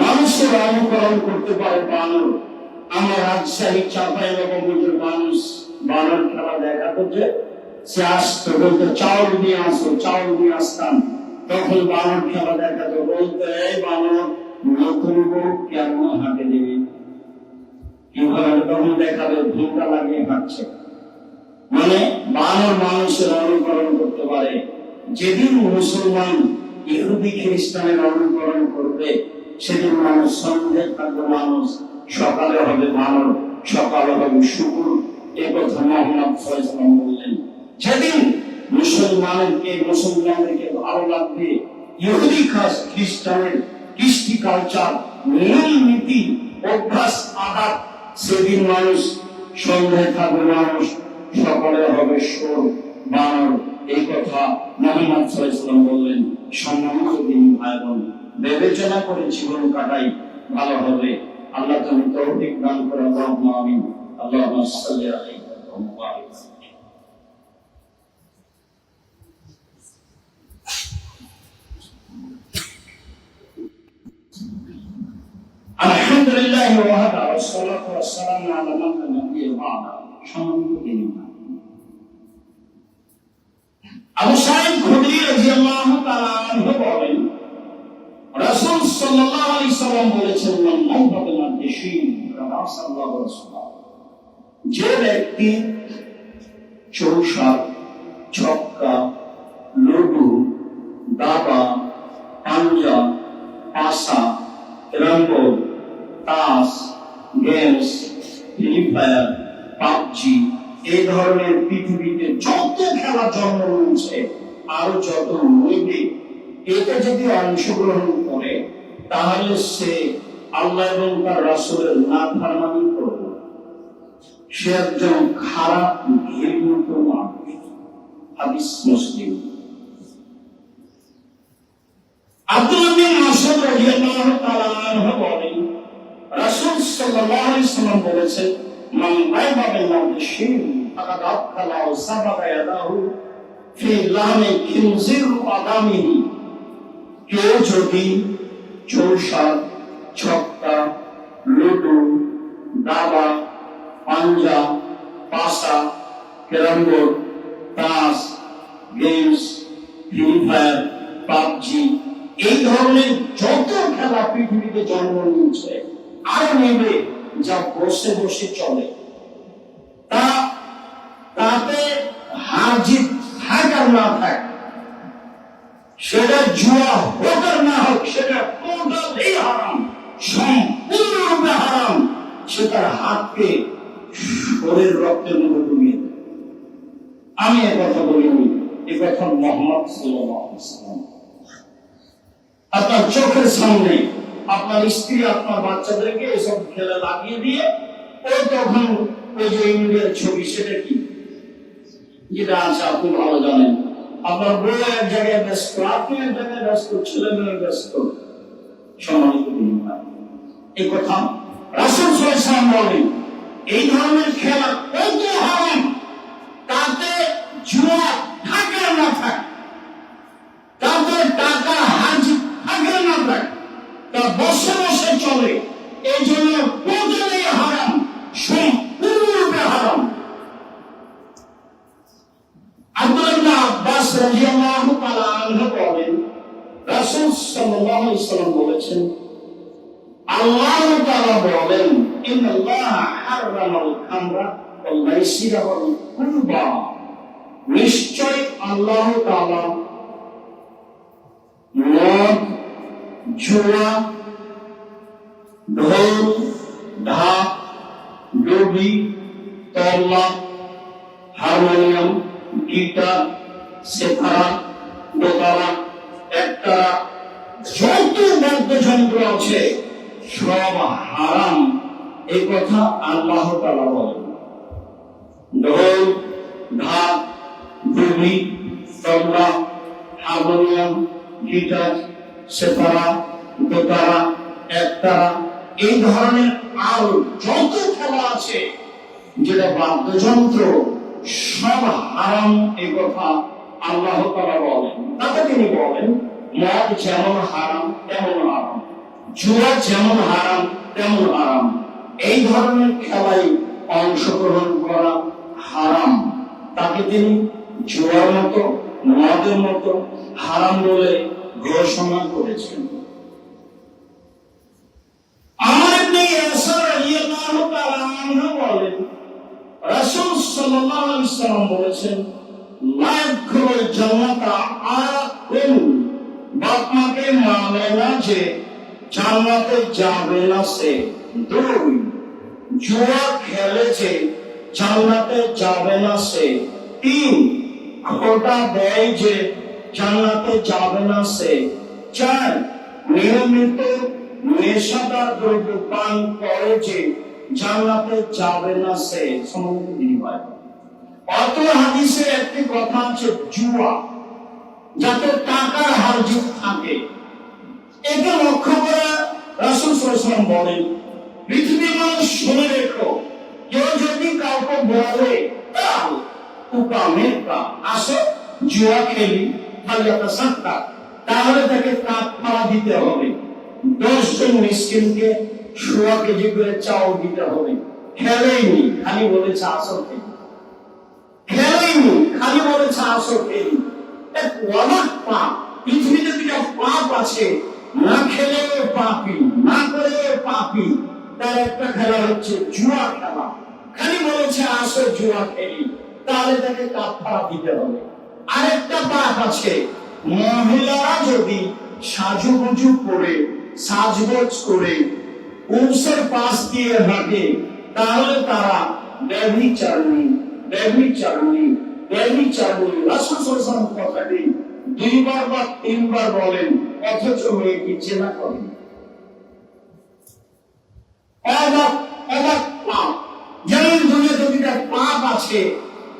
মানুষের অনুকরণ করতে পারে বানর। আমার রাজশাহী চাঁপাইনবাবগঞ্জের মানুষ বানর খেলা দেখা করছে, সে আসতো, বলতো চাউল নিয়ে আসো, চাউল নিয়ে আসতাম, তখন বানর খেলা দেখাতো, বলতো এই বানর নতুন বউ কেমন হাঁটে দেবে, কিভাবে তখন দেখাবে ধুমটা লাগিয়ে হাঁটছে। মানে বানর মানুষের অনুকরণ করতে পারে। যেদিন মুসলমান ইহুদি খ্রিস্টানের অনুকরণ করবে, সেদিন মানুষ সন্ধ্যে থাকবে মানুষ, সকালে হবে বানর, সকালে হবে শুকুর। এই কথা মুহাম্মদ সাল্লাল্লাহু আলাইহি ওয়াসাল্লাম বললেন। যেদিন মুসলমানদেরকে ভালো লাগবে ইহুদি খ্রিস্টানের কৃষ্টি কালচার, নিয়ম নীতি, অভ্যাস, আদব, সেদিন মানুষ সন্ধ্যায় থাকবে মানুষ, সকালে হবে সুর বানর। এই কথা মুহাম্মদ সাল্লাল্লাহু আলাইহি ওয়াসাল্লাম বললেন। সম্মানিত দিন ভাই বোন, বিবেচনা করে জীবন কাটাই ভালো হবে। আল্লাহ তুমি তৌফিক দান করো, আল্লাহুম্মা আমিন। আল্লাহুম্মা সাল্লি আলাইহি ওয়া বারিক। আলহামদুলিল্লাহ ওয়াহদা ওয়াসসালাতু ওয়াসসালামু আলা মান লা নাবিয়্যা বা'দা। সম্মানিত দিন, আবু সাঈদ খুদরি রাদিয়াল্লাহু তাআলা আনহু বলেন, রাসূল সাল্লাল্লাহু আলাইহি সাল্লাম বলেছেন, মান মাউতাল মাদশিন রাসূলুল্লাহ সাল্লাল্লাহু আলাইহি ওয়াসাল্লাম, যে ব্যক্তি চৌসার, ছক্কা, লুডু, দাবা, পাঞ্জা, পাসা, রঙ্গো, তাস, গেমস, ফ্রি ফায়ার, পাবজি, এই ধরনের পৃথিবীতে যত খেলা জন্ম নিয়েছে আরো যত নেবে, এটা যদি অংশগ্রহণ করে, তাহলে সে আল্লাহ এবং তার রাসূলের নাফরমানি করবে। সে একজন খারাপ ঘৃণিত মানুষ। হাদিস মুসলিম। আব্দুল্লাহ বিন মাসউদ রাদিয়াল্লাহু তাআলা আনহু বলেন, রাসূল সাল্লাল্লাহু আলাইহি ওয়াসাল্লাম বলেছেন, মান গায়বা বিল শির ফাকাদ আকালা ওয়া সাবাকা ইয়াদাহু ফি লাহমি খিনজির আদামিহি। কেউ যদি চৌসা, ছক্কা, লুডু, দাবা, পাঞ্জা, পাসা, ক্যারাম বোর্ড, তাস, গেমস, ফ্রি ফায়ার, পাবজি, এই ধরনের যত খেলা পৃথিবীতে জন্ম নিয়েছে আর নেবে, যা বসে বসে চলে, তাতে হার জিত থাক আর না থাক, সেটা জুয়া হোক আর না হোক, সেটা টোটালি হারাম, সম্পূর্ণরূপে হারাম। সে তার হাতকে শরীর রক্তের মধ্যে ডুবিয়ে দেয়। আমি এ কথা বলিনি, এ কথা মুহাম্মদ সাল্লাল্লাহু আলাইহি ওয়াসাল্লাম। আপনার চোখের সামনে আপনার স্ত্রী আপনার বাচ্চাদেরকে এসব খেলা লাগিয়ে দিয়ে, ওই তখন ওই যে ইন্ডিয়ার ছবি, সেটা কি যেটা আছে আপনি ভালো জানেন। আপনার বউ এক জায়গায় ব্যস্ত, আপনি এক জায়গায় ব্যস্ত, ছেলে মেয়ে ব্যস্ত। সম্মানিত দিন ভাই, এই কথা রাসূল সাল্লাল্লাহু আলাইহি ওয়াসাল্লাম বলেন, এই ধরনের খেলা কত হারাম, তাতে জুয়া থাকে না থাকে, তাতে টাকা হাজি থাকে না থাকে, তা বসে বসে চলে, এই জন্য টোটালি হারাম, সম্পূর্ণরূপে হারাম। আব্বাস রাদিয়াল্লাহু তাআলা আনহু বলেন, রাসূল সাল্লাল্লাহু আলাইহি ওয়াসাল্লাম বলেছেন, আল্লাহ তাআলা বলেন, ইন্নাল্লাহা হারামাল খামরা ওয়াল মাইসিরা ওয়াল কুরবা, নিশ্চয় আল্লাহ তাআলা মদ, জুয়া, ঢোল, ঢাক, ডুবি, তবলা, হারমোনিয়াম, গিটার, সেতারা, দোতারা, একতারা, যত বাদ্যযন্ত্র আছে সব হারাম, এই কথা আল্লাহ তাআলা বলেন। ঢোল, ঢাক, ডুবি, তবলা, হারমোনিয়াম, গিটার, সেতারা, দোতারা, একতারা, এই ধরনের আরো যত খেলা আছে যেটা বাদ্যযন্ত্র সব হারাম, এই কথা আল্লাহ তাআলা বলেন। তাতে তিনি বলেন, মদ যেমন হারাম তেমন হারাম, জুয়া যেমন হারাম তেমন হারাম, এই ধরনের খেলায় অংশগ্রহণ করা হারাম। তাকে তিনি জুয়ার মতো, মদের মতো হারাম বলে ঘোষণা করেছেন। আমার ইবনে ইয়াসার রাদিয়াল্লাহু তাআলা আনহু বলেন, রাসূল সাল্লাল্লাহু আলাইহি ওয়াসাল্লাম বলেছেন, লা ইয়াদখুলুল জান্নাতা আকুল, বাপ মাকে মানে না যে জান্নাতে যাবে না সে। দুই, জুয়া খেলে যে জান্নাতে যাবে না সে। তিন, খোটা দেয় যে জান্নাতে যাবে না সে। চার, নিয়মিত নেশাদার দ্রব্য পান করে যে জান্নাতে যাবে না সে। অত হাদিসে একটি কথা আছে, জুয়া যাতে টাকার হার জিত থাকে, এটা লক্ষ্য করে রাসূল সাল্লাল্লাহু আলাইহি ওয়াসাল্লাম বলেন, পৃথিবীর মানুষ শুনে রেখো, কেউ যদি কাউকে বলে তাল উকা মেকা আসো জুয়া খেলি ফালিয়াতা সাক্কা, তাহলে তাকে কাফারা দিতে হবে, 10 জন মিসকিনকে 1.5 কেজি করে চাল দিতে হবে। খেলেইনি, খালি বলেছে আসো খেলি, খেলেইনি, খালি বলেছে আসো খেলি। এক অবাক পাপ। পৃথিবীতে দুটো পাপ আছে, না খেলে পাপী, না করে পাপী। তার একটা খেলা হচ্ছে জুয়া খেলা, খালি বলেছে আসো জুয়া খেলি, তাহলে তাকে কাফারা দিতে হবে। আরেকটা পাপ আছে, মহিলারা যদি সাজুগুজু করে, সাজগোজ করে পুরুষের পাশ দিয়ে হাঁটে, তাহলে তারা ব্যভিচারিণী, ব্যভিচারিণী, ব্যভিচারিণী। রাসূল সাল্লাল্লাহু আলাইহি ওয়াসাল্লাম কথাটি 2 বার বা 3 বার বলেন, অথচ মেয়েটি জেনা করেন। অবাক অবাক পাপ। যেমন দুনিয়াতে দুটা পাপ আছে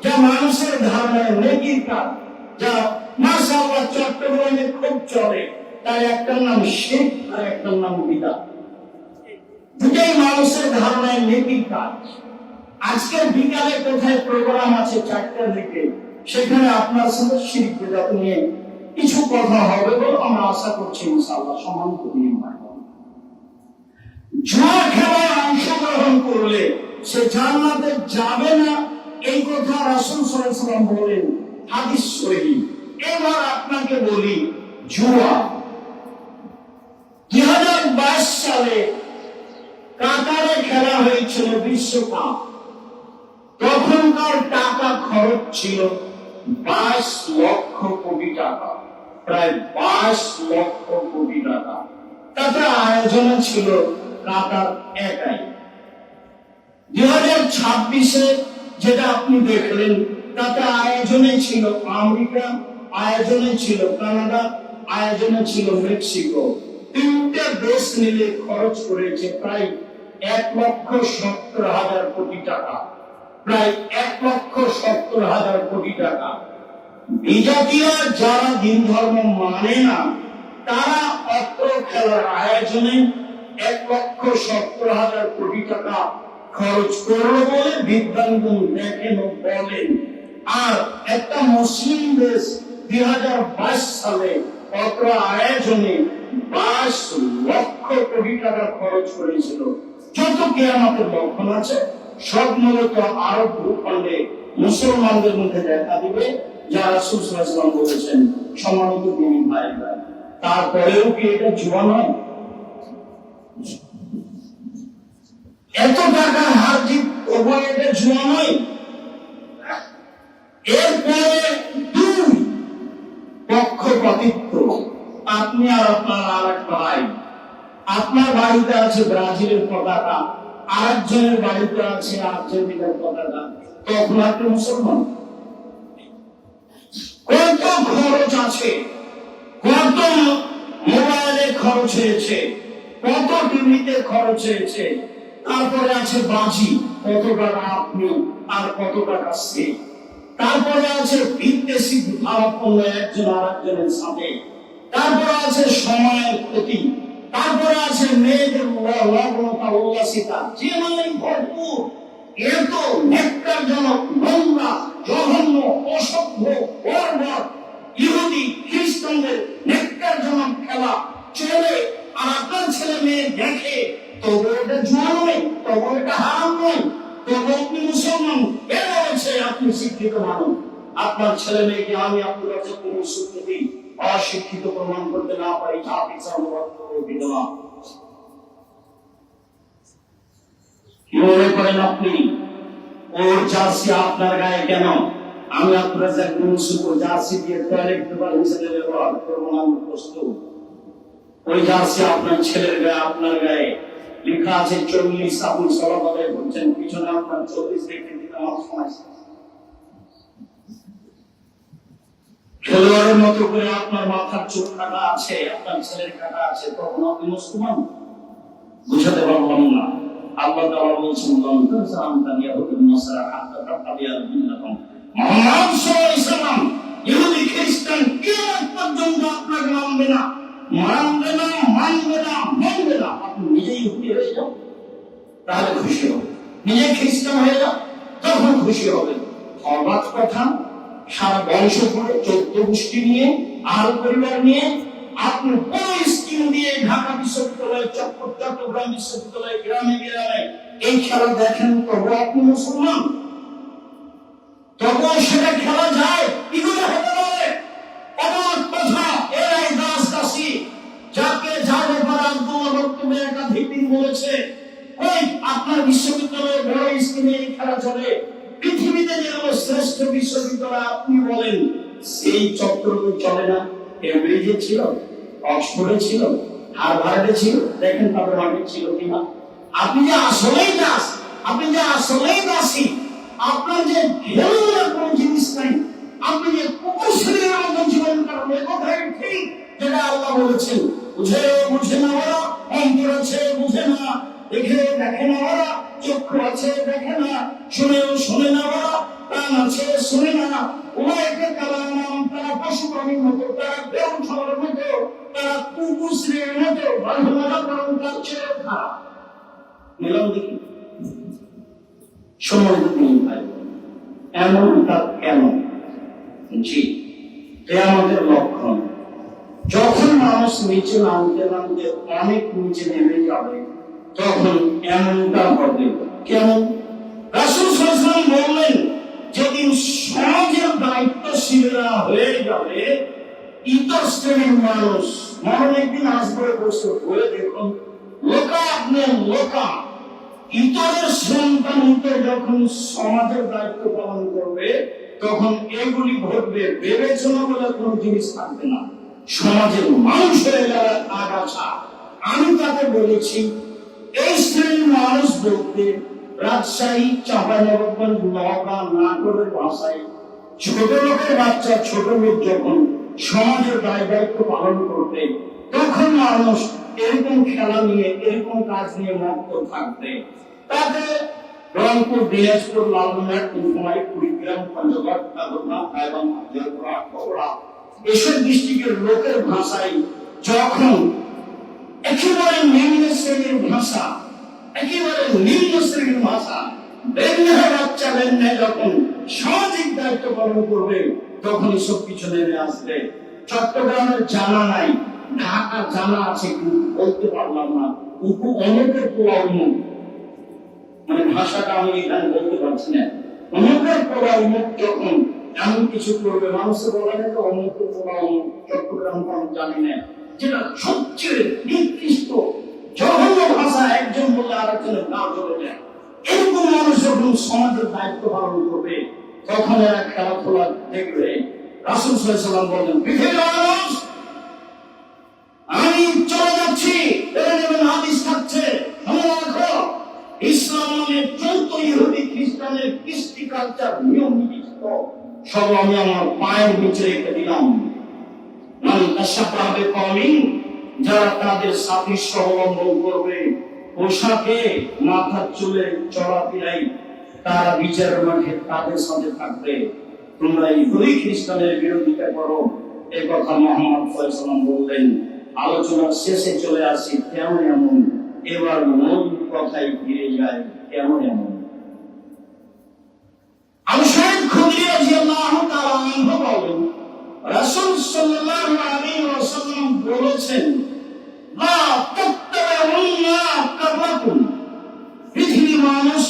যা মানুষের ধারণায় নেকির কাজ, যা মাশাআল্লাহ চট্টগ্রামে খুব চলে, তার একটার নাম শিরক আর একটার নাম বিদআত। দুটাই মানুষের ধারণায় নেকির কাজ। আজকে বিকালে কোথায় প্রোগ্রাম আছে 4টার দিকে, সেখানে আপনার সাথে শিরক বিদআত নিয়ে কিছু কথা হবে বলে আমরা আশা করছি ইনশাআল্লাহ। সম্মানিত ভাই, জুয়া খেলায় অংশগ্রহণ করলে সে জান্নাতে যাবে না, এই কথা রাসূল সাল্লাল্লাহু আলাইহি ওয়াসাল্লাম বলেন, হাদিস সহিহ। এবার আপনাকে বলি, জুয়া 2022 সালে কাতারে খেলা হয়েছিল বিশ্বকাপ। তখনকার টাকা খরচ ছিল 22 লক্ষ কোটি টাকা, প্রায় 22 লক্ষ কোটি টাকা। তাতে আয়োজনে ছিল কাতার একাই। 2026-এ যেটা আপনি দেখলেন, তাতে আয়োজনে ছিল আমেরিকা, আয়োজনে ছিল কানাডা, আয়োজনে ছিল মেক্সিকো। 3টে দেশ মিলে খরচ করেছে প্রায় 1,70,000 কোটি টাকা, প্রায় 1,70,000 কোটি টাকা। বিজাতীয় যারা দিন ধর্ম মানে না, তারা অত্র খেলার আয়োজনে 1,70,000 কোটি টাকা খরচ করলো বলে বিজ্ঞানগণ দেখেন ও বলেন। আর একটা মুসলিম দেশ 2022 সালে অত্র আয়োজনে 22 লক্ষ কোটি টাকা খরচ করেছিল। যত কিয়ামতের লক্ষণ আছে সব মূলত আরব ভূখণ্ডে মুসলমানদের মধ্যে দেখা দিবে, যা রাসূল সাল্লাল্লাহু আলাইহি ওয়াসাল্লাম বলেছেন। সম্মানিত মুমিন ভাইরা, তারপরেও কি এটা জুয়া নয়? এত টাকার হার জিত তবুও এটা জুয়া নয়? এরপরে দুই পক্ষপাতিত্ব। আপনি আর আপনার আর এক ভাই, আপনার বাড়িতে আছে ব্রাজিলের পতাকা, আরেকজনের বাড়িতে আছে আর্জেন্টিনার পতাকা, তখন আপনি মুসলমান? কত খরচ আছে, কত মোবাইলে খরচ হয়েছে, কত টিভিতে খরচ হয়েছে, তারপরে আছে বাজি, কত টাকা আপনি আর কত টাকা সে, তারপরে আছে বিদ্বেষী ভাবাপন্ন একজন আর একজনের সাথে, তারপরে আছে সময়ের ক্ষতি, তারপরে আছে মেয়েদের লগ্নতা উল্লাসিতা, জীবনে ভরপুর। এত নেককারজনক, নোংরা, জঘন্য, অসভ্য, বর্বর ইহুদি খ্রিস্টানদের নেককারজনক খেলা চলে, আর আপনার ছেলে মেয়ে দেখে, তবু এটা জুয়া নয়, তবু এটা হারাম নয়, তবু আপনি মুসলমান। এ বলেছে আপনি শিক্ষিত মানুষ, আপনার ছেলে মেয়েকে আমি আপনার কাছে কোন স্বীকৃতি অশিক্ষিত প্রমাণ করতে না পারি, জাতি সংবদ্ধ না। কি মনে করেন আপনি ওর জার্সি আপনার গায়ে কেন? আমি আপনার জার্সি দিয়ে টয়লেট পেপার হিসেবে ব্যবহার করবো না, আমি প্রস্তুত। ওই জার্সি আপনার ছেলের গায়ে, আপনার গায়ে লেখা আছে 40 আপনি সলাপদে বলছেন, পিছনে আপনার 40 দেখে দিতে আমার সময়। খেলোয়াড়ের মতো করে আপনার মাথার চোখ কাটা আছে, আপনার ছেলের কাটা আছে, তখন আপনি মুসলমান? বুঝাতে পারলাম না। আল্লাহ তাআলা বলছেন, মুহাম্মদ সাল্লাল্লাহু আলাইহি ওয়াসাল্লাম ইহুদি খ্রিস্টান কিয়ামত পর্যন্ত আপনাকে মানবে না, মানবে না, মানবে না, মানবে না। আপনি নিজেই ইহুদি হয়ে যাও, তাহলে খুশি হবে। নিজে খ্রিস্টান হয়ে যাও, তখন খুশি হবে। অবাক কথা, সারা বংশ করে 14 গোষ্ঠী নিয়ে, আর পরিবার নিয়ে আপনি বড় স্কিম দিয়ে ঢাকা বিশ্ববিদ্যালয়, চট্টগ্রাম বিশ্ববিদ্যালয়, গ্রামে গ্রামে এই খেলা দেখেন, তবু আপনি মুসলমান? তবু সেটা খেলা যায়? এগুলো হতে পারে অবাক কথা। এরাই দাস দাসী, যাকে যার ব্যাপারে আব্দুল বক্তব্যে একাধিক দিন বলেছে, ওই আপনার বিশ্ববিদ্যালয়ে বড় স্কিমে এই খেলা চলে। পৃথিবীতে যেগুলো শ্রেষ্ঠ বিশ্ববিদ্যালয় আপনি বলেন, সেই চক্রগুলো চলে না? কেমব্রিজে ছিল, অক্সফোর্ডে ছিল, হার্ভার্ডে ছিল, দেখেন তাদের মাঠে ছিল কিনা? আপনি যে আসলেই দাস, আপনি যে আসলেই দাসী, আপনার যে ঘেরানোর কোন জিনিস নাই, আপনি যে কুকুরশরীরের মতো জীবন কাটান, এ কথাই ঠিক যেটা আল্লাহ বলেছেন। বুঝে না ওরা, অন্তর আছে বুঝে না, দেখে না ওরা, চক্ষু আছে দেখে না, শোনে না ওরা, কান আছে শুনে না। ওরাকে কালাম, তারা পশু প্রাণীর মতো, তারা বেউন সবার মতো, তারা কুকুর শ্রেণীর মতো, ভালো বরং তার চেয়ে খারাপ। মিলন দেখি সময় দিন ভাই, এমনটা কেন? জি, এ আমাদের লক্ষণ। যখন মানুষ নিচে নামতে নামতে অনেক নিচে নেমে যাবে, তখন এমনটা হবে। কেমন? রাসূল সাল্লাল্লাহু আলাইহি ওয়াসাল্লাম বললেন, যেদিন সমাজের দায়িত্বশীলরা হয়ে যাবে ইতর শ্রেণীর মানুষ, মরণ একদিন আসবে, বসে হয়ে দেখুন লোকা ইতরের সন্তান যখন সমাজের দায়িত্ব পালন করবে, তখন এগুলি ঘটবে। বিবেচনা বলে কোনো জিনিস থাকবে না, সমাজের মানুষ হয়ে যাবে আগাছা। আমি তাকে বলেছি, এই শ্রেণীর মানুষ বলতে রাজশাহী, চাঁপাইনবাবগঞ্জ, নওগাঁ, নাটোরের ভাষায় ছোট লোকের বাচ্চা, ছোট লোক যখন সমাজের দায়িত্ব পালন করবে, তখন মানুষ এরকম খেলা নিয়ে, এরকম কাজ নিয়ে মগ্ন থাকবে। তাতে রংপুর, দিনাজপুর, লালমোহন, নীলফামারী, কুড়িগ্রাম, পঞ্চগড়, ঠাকুরগাঁ, গাইবান্ধা, জয়পুরহাট, বগুড়া এসব ডিস্ট্রিক্টের লোকের ভাষায় যখন একেবারে নিম্ন শ্রেণীর ভাষা, একেবারে নিম্ন শ্রেণীর ভাষা বেন্যায় বাচ্চা বেন্যায় যখন সামাজিক দায়িত্ব পালন করবে, তখন এসব কিছু নেমে আসবে। চট্টগ্রামের জানা নাই, ঢাকা জানা আছে কিন্তু বলতে পারলাম না। অনেকের পোলা উন্মুখ, মানে ভাষাটা আমি এখানে বলতে পারছি না। অনেকের পোলা উন্মুখ যখন এমন কিছু করবে, মানুষের বলা যায় অমুক চট্টগ্রাম আমি জানি না, যেটা সবচেয়ে নিকৃষ্ট জঘন্য ভাষা, একজন বলে আরেকজনের গা জ্বলে যায়। এরকম মানুষ যখন সমাজের দায়িত্ব পালন করবে, তখন এরা খেলাধুলা দেখবে। রাসূল সাল্লাল্লাহু আলাইহি ওয়াসাল্লাম বলেন, পৃথিবীর মানুষ আমি চলে যাচ্ছি, হাদিস থাকছে, ইসলাম মানে যত ইহুদি খ্রিস্টানের কৃষ্টি কালচার নিয়ম নীতি সব আমি আমার পায়ের নিচে রেখে দিলাম। যারা তাদের সাদৃশ্য অবলম্বন করবে, পোশাকে মাথার চুলে চলাফেরাই, তারা বিচারের মাঠে তাদের সাথে থাকবে। তোমরা ইহুদি খ্রিস্টানের বিরোধিতা করো, এই কথা মুহাম্মদ সাল্লাল্লাহু আলাইহি ওয়াসাল্লাম বললেন। আলোচনার শেষে চলে আসি, কেমন এমন, এবার মূল কথায় ফিরে যায়, কেমন এমন। আবু সাঈদ খুদরি রাদিয়াল্লাহু তাআলা আনহু বলেন, রাসূল সাল্লাল্লাহু আলাইহি ওয়াসাল্লাম বলেছেন, লা তাত্তাবিউন্না কাবলাকুম, পৃথিবীর মানুষ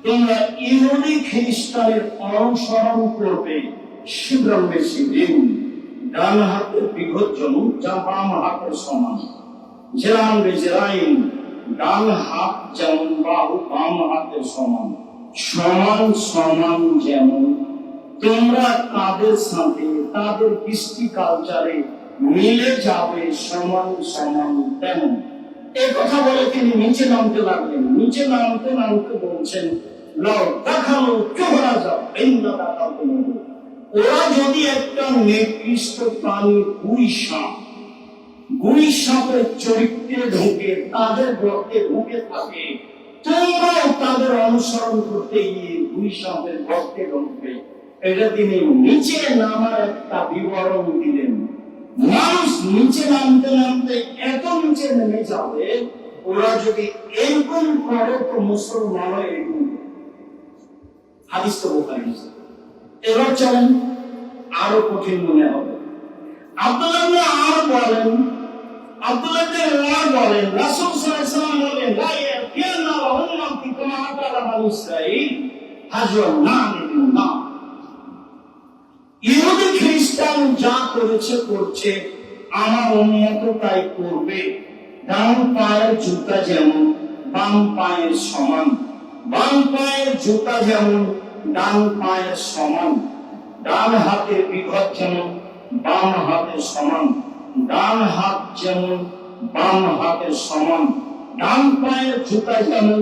তোমরা ইহুদি খ্রিস্টানের অনুসরণ করবে, শিবরাম বেশি দিন, ডান হাতের বিঘজন যা বাম হাতের সমান, জেরান বেজরাইন, ডান হাত যেমন বাহু বাম হাতের সমান, সমান সমান যেমন তোমরা তাদের সাথে তাদের কৃষ্টি কালচারে মিলে যাবে, সমান সমান তেমন। এই কথা বলে তিনি নিচে নামতে লাগলেন। নিচে নামতে নামতে বলছেন, লাউ দেখানো চোহরা যাও, ওরা যদি একটা নিকৃষ্ট প্রাণী গুই সাপের চরিত্রে ঢুকে তাদের গর্তে ঢুকে থাকে, তোমরাও তাদের অনুসরণ করতে গিয়ে গুই সাপের গর্তে ঢুকবে। এটা তিনি নিচে নামার একটা বিবরণ দিলেন। মানুষ নিচে নামতে নামতে এত নিচে নেমে যাবে, ওরা যদি এরকম করে তো মুসলমানও এরকম। হাদিস তো বুখারী। এবার চলেন আরো কঠিন মনে হবে। আব্দুল্লাহ ইবনে আমর বলেন, রাসূল সাল্লাল্লাহু আলাইহি ওয়াসাল্লাম বলেন, লা ইয়াকিনা ওয়া উম্মতি কামা আতালা বানী ইসরাঈল হাজওয়ান নামিনা। ইহুদি খ্রিস্টান যা করেছে করছে, আমার উম্মত তাই করবে। ডান পায়ের জুতা যেমন বাম পায়ের সমান, বাম পায়ের জুতা যেমন ডান পায়ের সমান, ডান হাতের বিঘত যেমন বাম হাতের সমান, ডান হাত যেমন বাম হাতের সমান, ডান পায়ের জুতা যেমন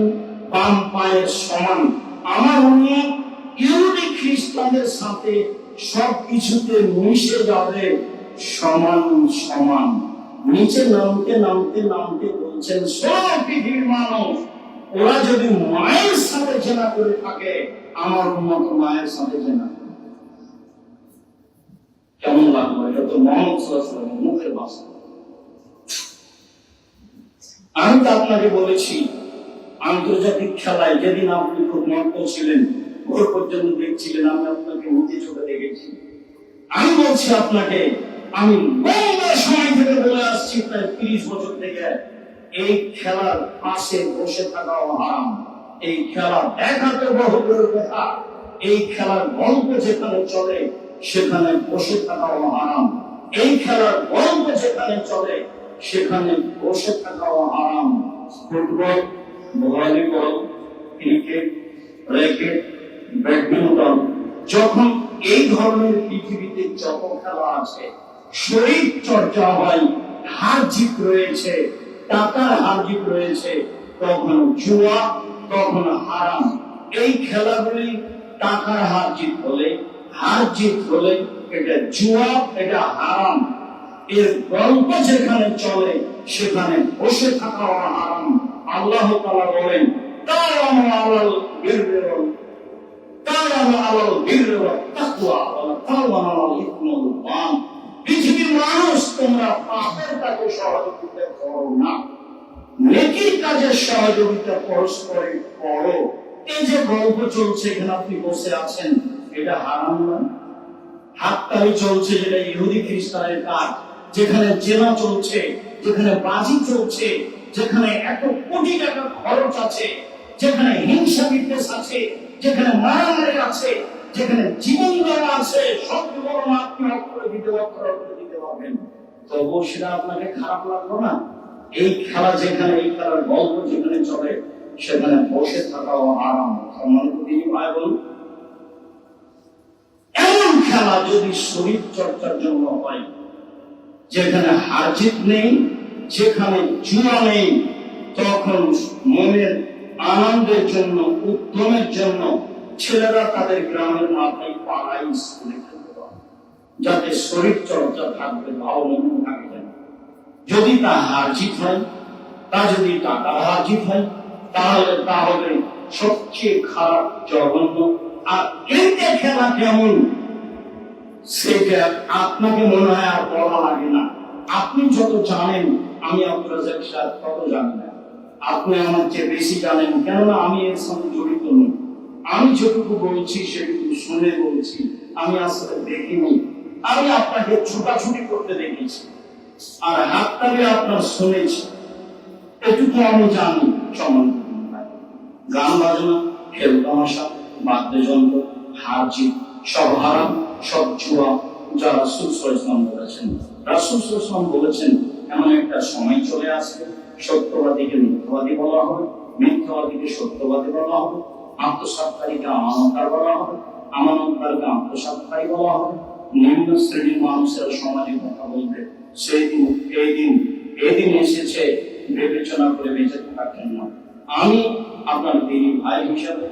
বাম পায়ের সমান। আমার উম্মত ইহুদি খ্রিস্টানদের সাথে সবকিছুতে মিশে যাবে, সমান সমান। নিচে নামতে নামতে নামতে বলছেন, সব পৃথিবীর মানুষ ওরা যদি মায়ের সাথে জেনা করে থাকে, আমার উম্মত মায়ের সাথে জেনা। কেমন লাগলো? এটা তো মুহাম্মদ সাল্লাল্লাহু আলাইহি ওয়াসাল্লামের মুখের ভাষা। আমি তো আপনাকে বলেছি, আন্তর্জাতিক খেলায় যেদিন আপনি খুব মত্ত ছিলেন, ভোর পর্যন্ত দেখছিলেন, আমি আপনাকে মুখে চোখে দেখেছি। আমি বলছি আপনাকে, আমি লম্বা সময় থেকে বলে আসছি, প্রায় 30 বছর থেকে, এই খেলার পাশে বসে থাকাও হারাম। এই খেলা দেখাতে বহু দূরের কথা, এই খেলার গল্প যেখানে চলে সেখানে বসে থাকাও হারাম। এই খেলার গল্প যেখানে চলে সেখানে বসে থাকাও হারাম। Football, volleyball, cricket, racket, badminton, যখন এই ধরনের পৃথিবীতে যত খেলা আছে, শরীর চর্চা হয়, হার জিত রয়েছে, টাকার হার জিত রয়েছে, তখন জুয়া, তখন হারাম। এই খেলাগুলি টাকার হার জিত হলে, হার জিত হলে এটা জুয়া, এটা হারাম। এর গল্প যেখানে চলে সেখানে বসে থাকা হারাম। আল্লাহ তাআলা বলেন, তাআলামু আলাল বিররি ওয়াত তাকওয়া ওয়া তাআলামু আলাল ইসমি ওয়াল উদওয়ান। পৃথিবীর মানুষ, তোমরা পাপের কাজে সহযোগিতা করো না, নেকির কাজে সহযোগিতা পরস্পরে করো। এই যে গল্প চলছে, এখানে আপনি বসে আছেন, এটা হারাম না? হাততালি চলছে, যেটা ইহুদি খ্রিস্টানের কাজ, যেখানে জেনা চলছে, যেখানে বাজি চলছে, যেখানে 1 কোটি টাকা খরচ আছে, যেখানে হিংসা বিদ্বেষ আছে, যেখানে মারামারি আছে, যেখানে জীবন দেওয়া আছে, সব বিবরণ আপনি অক্ষরে দিতে পারবেন, তবুও সেটা আপনাকে খারাপ লাগলো না? এই খেলা যেখানে, এই খেলার গল্প যেখানে চলে, সেখানে বসে থাকাও আরাম। সম্মানিত দিদি ভাই বোন, এমন খেলা যদি শরীর চর্চার জন্য হয়, যেখানে হার জিত নেই, যেখানে জুয়া নেই, তখন মনের আনন্দের জন্য, উদ্যমের জন্য ছেলেরা তাদের গ্রামের মাথায় পাড়ায় স্কুলে খেলতে পারে, যাতে শরীর চর্চা থাকবে, ভাবমূল্য থাকবে। যদি তা হার জিত হয়, তা যদি টাকা হার জিত হয়, তাহলে সবচেয়ে খারাপ, জঘন্য। আর এইটা খেলা কেমন, সেটা আপনাকে মনে হয় আর বলা লাগে না। আপনি যত জানেন, আমি আব্দুর রাজ্জাক সাহেব তত জানি না। আপনি আমার চেয়ে বেশি জানেন, কেননা আমি এর সঙ্গে জড়িত নই। আমি যেটুকু বলছি সেটুকু শুনে বলছি, আমি আসলে দেখিনি। আমি আপনাকে ছুটাছুটি করতে দেখেছি, আর হাততালি আপনার শুনেছি, এটুকু আমি জানি। সম্মান গান বাজনা, খেল তামাশা, বাদ্যযন্ত্র, হার জিত সব হারাম, সব জুয়া, যা রাসূল সাল্লাল্লাহু আলাইহি ওয়াসাল্লাম বলেছেন। রাসূল সাল্লাল্লাহু আলাইহি ওয়াসাল্লাম বলেছেন, এমন একটা সময় চলে আসবে, সত্যবাদীকে মিথ্যাবাদী বলা হবে, মিথ্যাবাদীকে সত্যবাদী বলা হবে, আত্মসাৎকারীকে আমানতদার বলা হবে, আমানতদারকে আত্মসাৎকারী বলা হবে। নিম্ন শ্রেণীর মানুষেরা সমাজে কথা বলবে। সেই দিন, এই দিন এসেছে বিবেচনা করে বেঁচে থাকার জন্য। আমি আপনার দিনী ভাই হিসাবে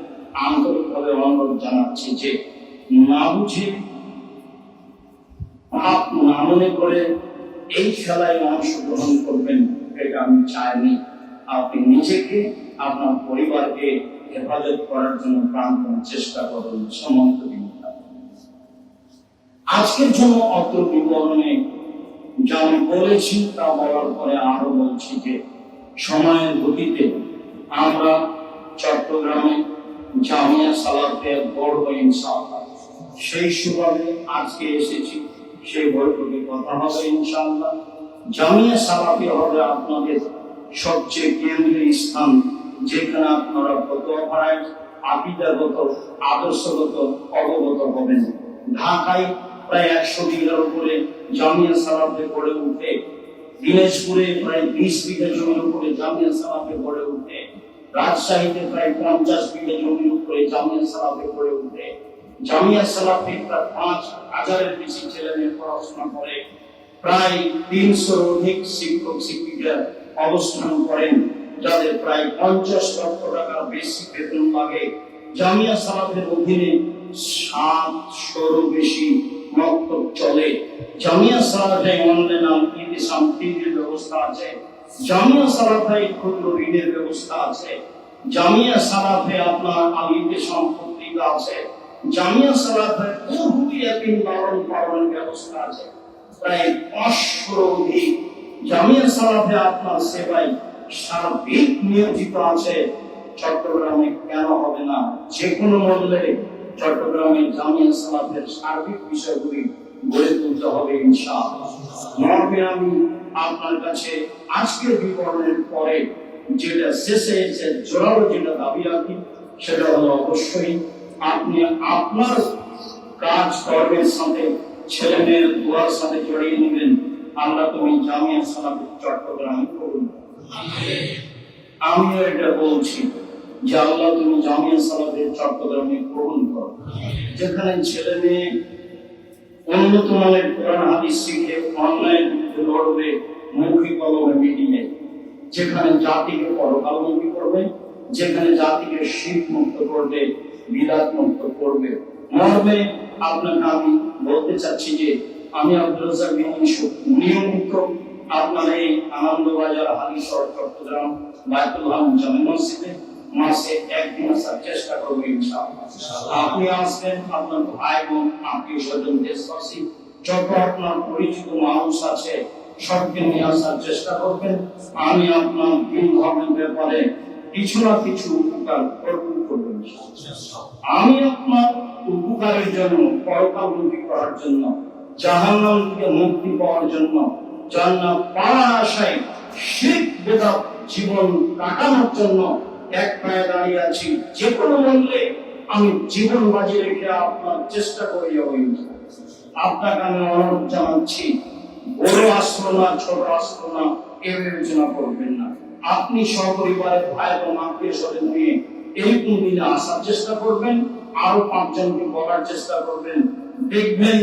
আন্তরিকভাবে অনুরোধ জানাচ্ছি যে, না বুঝে পাপ না মনে করে এই খেলায় অংশগ্রহণ করবেন, এটা আমি চাইনি। আপনি নিজেকে, আপনার পরিবারকে হেফাজত করার জন্য প্রাণপণ চেষ্টা করুন। সম্মানিত দিনী ভাই, আজকের জন্য অত বিবরণে যা আমি বলেছি তা বলার পরে আরো বলছি যে, সময়ের গতিতে আমরা চট্টগ্রামে জামিয়া সালাফিয়া গড়ব ইনশাআল্লাহ। সেই সুবাদে আজকে এসেছি, সেই বৈঠকে কথা হবে ইনশাআল্লাহ। জামিয়া সালাফিয়া হবে আপনাদের সবচেয়ে কেন্দ্রীয় স্থান, যেখানে আপনারা ফতোয়া, আকীদাগত, আদর্শগত অবগত হবেন। ঢাকায় প্রায় 100 বিঘার উপরে জামিয়া সালাফিয়া গড়ে উঠে, দিনাজপুরে প্রায় 20 বিঘা জমির উপরে জামিয়া সালাফিয়া গড়ে উঠে, রাজশাহীতে প্রায় 50 বিঘা জমির উপরে জামিয়া সালাফিয়া গড়ে উঠে। জামিয়া সালাফিয়া প্রায় 5000-এর বেশি ছেলেমেয়ে পড়াশোনা করে, প্রায় 300-র অধিক শিক্ষক শিক্ষিকা অবস্থান করেন, যাদের প্রায় 50 লক্ষ টাকার বেশি বেতন লাগে। জামিয়া সালাফিয়ার অধীনে 700-র বেশি মক্তব চলে। জামিয়া সালাফিয়ায় অনলাইন আল-ইতিসাম টিভির ব্যবস্থা আছে। জামিয়া সালাফিয়ায় ক্ষুদ্র ঋণের ব্যবস্থা আছে। জামিয়া সালাফিয়ায় আপনার আল-ইতিসাম পত্রিকা আছে। জামিয়া সালাফিয়ায় বহু ইয়াতীম লালন পালনের ব্যবস্থা আছে। প্রায় 500-র অধিক জামিয়া সালাফিয়া আপনার সেবায় সার্বিক নিয়োজিত আছে। চট্টগ্রামে কেন হবে না? যে কোনো মূল্যে চট্টগ্রামের জামিয়া সালাফিয়ার সার্বিক বিষয়গুলি গড়ে তুলতে হবে ইনশাআল্লাহ। আমি আপনার কাছে আজকের বিবরণের পরে যেটা শেষে এসে জোরালো যেটা দাবি রাখি, সেটা হলো অবশ্যই আপনি আপনার কাজ কর্মের সাথে, ছেলে মেয়ের দোয়ার সাথে জড়িয়ে নেবেন। আল্লাহ তুমি জামিয়া সালাফিয়া চট্টগ্রামে করুন। আমিও এটা বলছি যে, আল্লাহ তুমি জামিয়া সালাফিয়া চট্টগ্রামে গ্রহণ করো, যেখানে ছেলে মেয়ে উন্নত মানের কোরআন হাদিস শিখে অনলাইন লড়বে, মুখী কলমে মিটিয়ে, যেখানে জাতিকে পরকালমুখী করবে, যেখানে জাতিকে শিরক মুক্ত করবে, বিদআত মুক্ত করবে। মর্মে আপনাকে আমি বলতে চাচ্ছি যে, আমি আব্দুর রাজ্জাক নিয়মিত আপনার এই আনন্দবাজার হালিশহর চট্টগ্রাম বায়তুল হাম জামে মসজিদে মাসে একদিন আসার চেষ্টা করবো ইনশাআল্লাহ। আপনি আসবেন, আপনার ভাই বোন, আত্মীয় স্বজন, দেশবাসী যত আপনার পরিচিত মানুষ আছে সবকে নিয়ে আসার চেষ্টা করবেন। আমি আপনার দিন ধর্মের ব্যাপারে কিছু না কিছু উপকার করবেন। আমি আপনার উপকারের জন্য, পরকালমুখী করার জন্য, জাহান্নাম থেকে মুক্তি পাওয়ার জন্য, জান্নাত পাওয়ার আশায় শিরক বেদাত জীবন কাটানোর জন্য এক পায়ে দাঁড়িয়ে আছি। যে কোনো মূল্যে আমি জীবন বাজি রেখে আপনার চেষ্টা করি। আপনাকে আমি অনুরোধ জানাচ্ছি, বড় আসলো না ছোট আসলো না এ বিবেচনা করবেন না। আপনি সপরিবারের ভাই বোন আত্মীয় স্বজন নিয়ে এই দিনে আসার চেষ্টা করবেন, আরো 5 জনকে বলার চেষ্টা করবেন। দেখবেন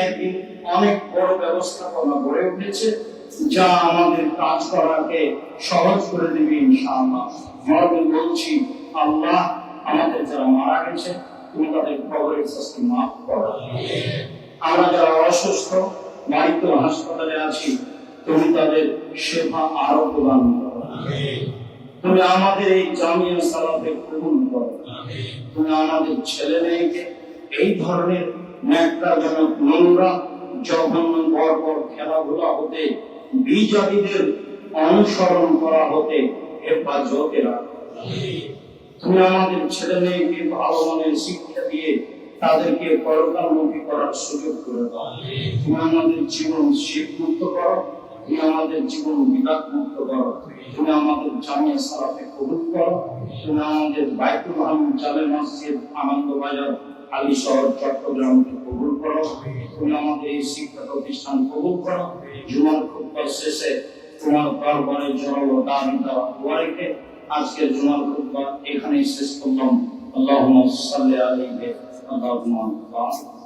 একদিন অনেক বড় ব্যবস্থাপনা গড়ে উঠেছে, যা আমাদের কাজ করাকে সহজ করে দেবে ইনশাআল্লাহ। আমি বলছি, আল্লাহ আমাদের যারা মারা গেছে তুমি তাদের কবরের শাস্তি মাফ করো। আমরা যারা অসুস্থ বাড়িতে হাসপাতালে আছি তুমি তাদের সেবা আরো প্রদান করো। তুমি আমাদের এই জামিয়া সালাতে কবুল করো। তুমি আমাদের ছেলে মেয়েকে এই ধরনের ন্যাক্কারজনক নোংরা জঘন্য বর্বর খেলাধুলা হতে, বিজাতিদের অনুসরণ করা হতে হেফাজতে রাখো। তুমি আমাদের ছেলে মেয়েকে ভালো মানের শিক্ষা দিয়ে তাদেরকে পরকালমুখী করার সুযোগ করে দাও। তুমি আমাদের জীবন শিখ মুক্ত করো, তুমি আমাদের জীবন বিদাত মুক্ত করো, তুমি আমাদের জামিয়া সালাতে কবুল করো, তুমি আমাদের বাইতুল হারাম জামে মসজিদ আনন্দবাজার আলী শহর চট্টগ্রামকে কবুল করো, তুমি আমাদের এই শিক্ষা প্রতিষ্ঠান কবুল করো। জুমার খুতবা শেষে তোমার দরবারে জড়ো দাবি দেওয়া দোয়া রেখে আজকের জুমার খুতবা এখানেই শেষ করলাম। আল্লাহুম্মা সাল্লি আলাইহি ওয়া সাল্লাম।